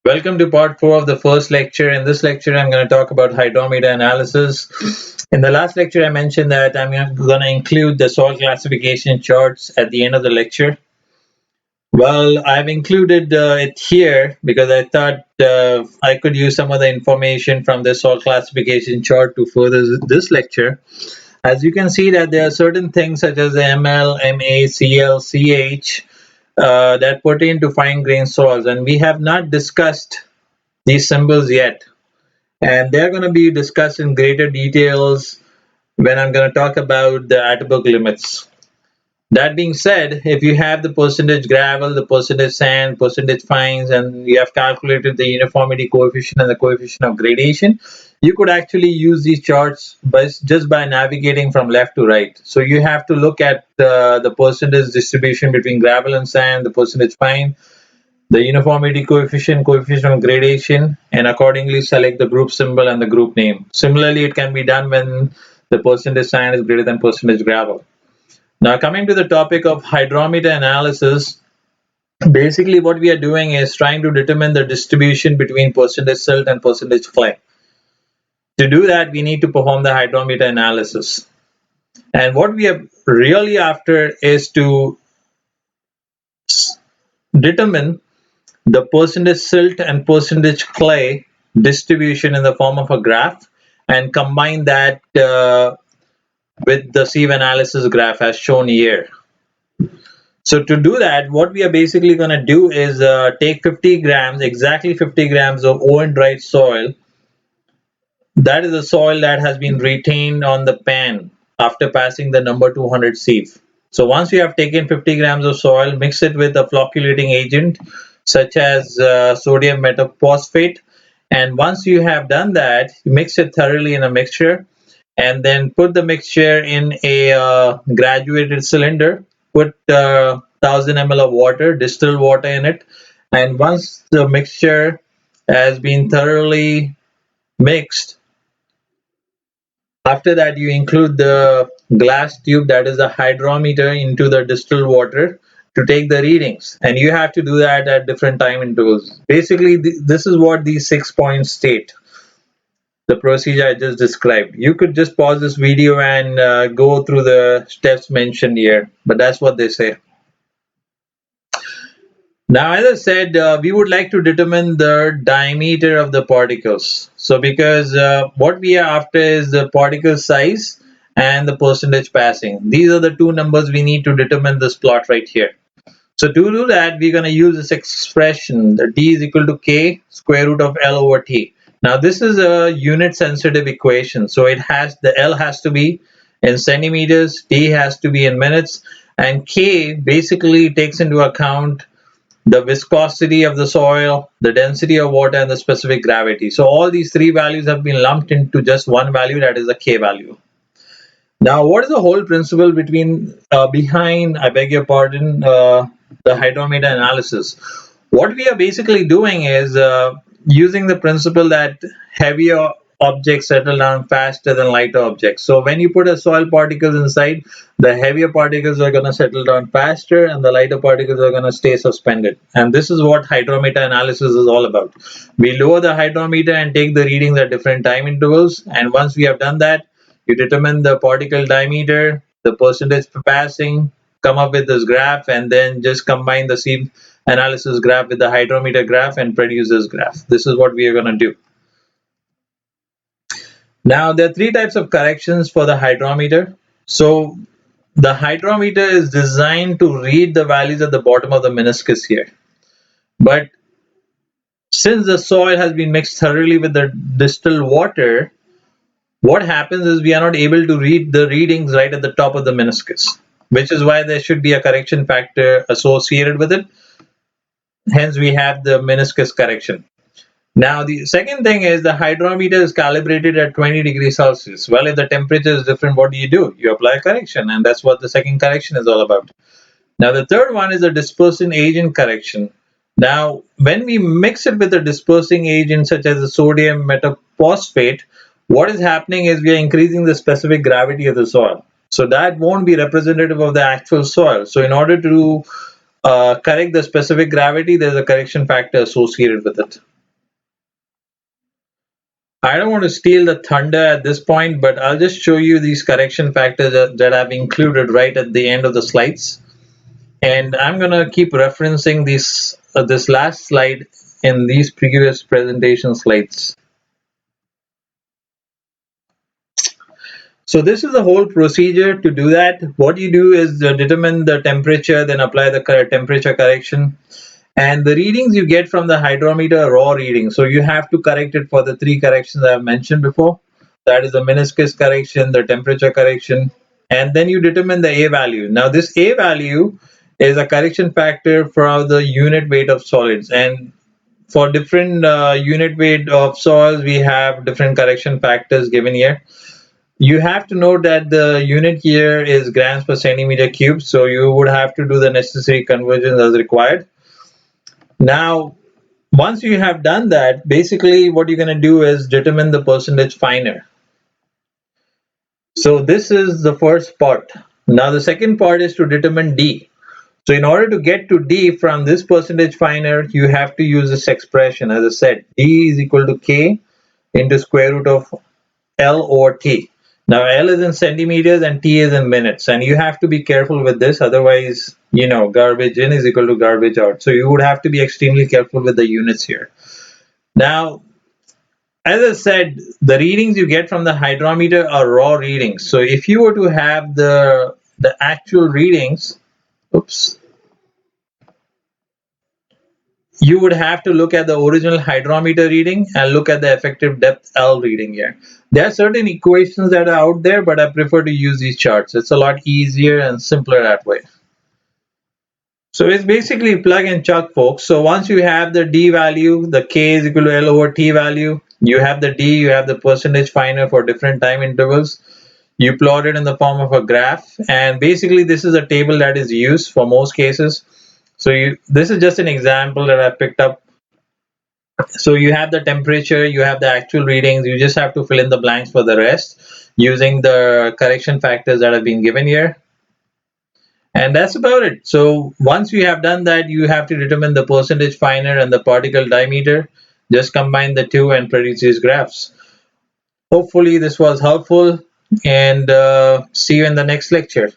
Welcome to part 4 of the first lecture. In this lecture, I'm going to talk about hydrometer analysis. In the last lecture, I mentioned that I'm going to include the soil classification charts at the end of the lecture. Well, I've included it here because I thought I could use some of the information from the soil classification chart to further this lecture. As you can see that there are certain things such as the ML, MA, CL, CH that pertain to fine grained soils, and we have not discussed these symbols yet, and they're going to be discussed in greater details when I'm going to talk about the Atterberg limits. That being said, if you have the percentage gravel, the percentage sand, percentage fines, and you have calculated the uniformity coefficient and the coefficient of gradation, you could actually use these charts just by navigating from left to right. So you have to look at the percentage distribution between gravel and sand, the percentage fine, the uniformity coefficient, coefficient of gradation, and accordingly select the group symbol and the group name. Similarly, it can be done when the percentage sand is greater than percentage gravel. Now, coming to the topic of hydrometer analysis, basically what we are doing is trying to determine the distribution between percentage silt and percentage clay. To do that, we need to perform the hydrometer analysis. And what we are really after is to determine the percentage silt and percentage clay distribution in the form of a graph and combine that with the sieve analysis graph as shown here. So to do that, what we are basically going to do is take 50 grams, exactly 50 grams of oven-dried soil. That is the soil that has been retained on the pan after passing the number 200 sieve. So once you have taken 50 grams of soil, mix it with a flocculating agent such as sodium metaphosphate. And once you have done that, you mix it thoroughly in a mixture and then put the mixture in a graduated cylinder. Put 1000 ml of water, distilled water in it. And once the mixture has been thoroughly mixed, after that, you include the glass tube, that is a hydrometer, into the distilled water to take the readings. And you have to do that at different time intervals. Basically, this is what these 6 points state. The procedure I just described. You could just pause this video and go through the steps mentioned here, but that's what they say. Now, as I said, we would like to determine the diameter of the particles. So because what we are after is the particle size and the percentage passing. These are the two numbers we need to determine this plot right here. So to do that, we're going to use this expression, the D is equal to K square root of L over T. Now this is a unit sensitive equation. So it has, the L has to be in centimeters, T has to be in minutes, and K basically takes into account the viscosity of the soil, the density of water, and the specific gravity. So all these three values have been lumped into just one value, that is the K value. Now, what is the whole principle behind, I beg your pardon, the hydrometer analysis? What we are basically doing is using the principle that heavier objects settle down faster than lighter objects. So when you put a soil particles inside, the heavier particles are going to settle down faster and the lighter particles are going to stay suspended. And this is what hydrometer analysis is all about. We lower the hydrometer and take the readings at different time intervals. And once we have done that, you determine the particle diameter, the percentage per passing, come up with this graph, and then just combine the sieve analysis graph with the hydrometer graph and produce this graph. This is what we are going to do. Now, there are three types of corrections for the hydrometer. So the hydrometer is designed to read the values at the bottom of the meniscus here. But since the soil has been mixed thoroughly with the distilled water, what happens is we are not able to read the readings right at the top of the meniscus, which is why there should be a correction factor associated with it. Hence, we have the meniscus correction. Now, the second thing is the hydrometer is calibrated at 20 degrees Celsius. Well, if the temperature is different, what do? You apply correction, and that's what the second correction is all about. Now, the third one is the dispersing agent correction. Now, when we mix it with a dispersing agent such as the sodium metaphosphate, what is happening is we are increasing the specific gravity of the soil. So that won't be representative of the actual soil. So in order to correct the specific gravity, there's a correction factor associated with it. I don't want to steal the thunder at this point, but I'll just show you these correction factors that I've included right at the end of the slides. And I'm gonna keep referencing this last slide in these previous presentation slides. So this is the whole procedure to do that. What you do is determine the temperature, then apply the temperature correction. And the readings you get from the hydrometer are raw readings. So you have to correct it for the three corrections I've mentioned before. That is the meniscus correction, the temperature correction, and then you determine the A value. Now this A value is a correction factor for the unit weight of solids. And for different unit weight of soils, we have different correction factors given here. You have to note that the unit here is grams per centimeter cube, so you would have to do the necessary conversions as required. Now, once you have done that, basically what you're going to do is determine the percentage finer. So this is the first part. Now the second part is to determine D. So in order to get to D from this percentage finer, you have to use this expression. As I said, D is equal to K into square root of L over T. Now L is in centimeters and T is in minutes, and you have to be careful with this, otherwise, garbage in is equal to garbage out. So you would have to be extremely careful with the units here. Now, as I said, the readings you get from the hydrometer are raw readings. So if you were to have the actual readings, oops, you would have to look at the original hydrometer reading and look at the effective depth L reading here. There are certain equations that are out there, but I prefer to use these charts. It's a lot easier and simpler that way. So it's basically plug and chug, folks. So once you have the D value, the K is equal to L over T value, you have the D, you have the percentage finer for different time intervals. You plot it in the form of a graph, and basically this is a table that is used for most cases. So this is just an example that I picked up. So you have the temperature, you have the actual readings, you just have to fill in the blanks for the rest using the correction factors that have been given here. And that's about it. So once you have done that, you have to determine the percentage finer and the particle diameter. Just combine the two and produce these graphs. Hopefully this was helpful, and see you in the next lecture.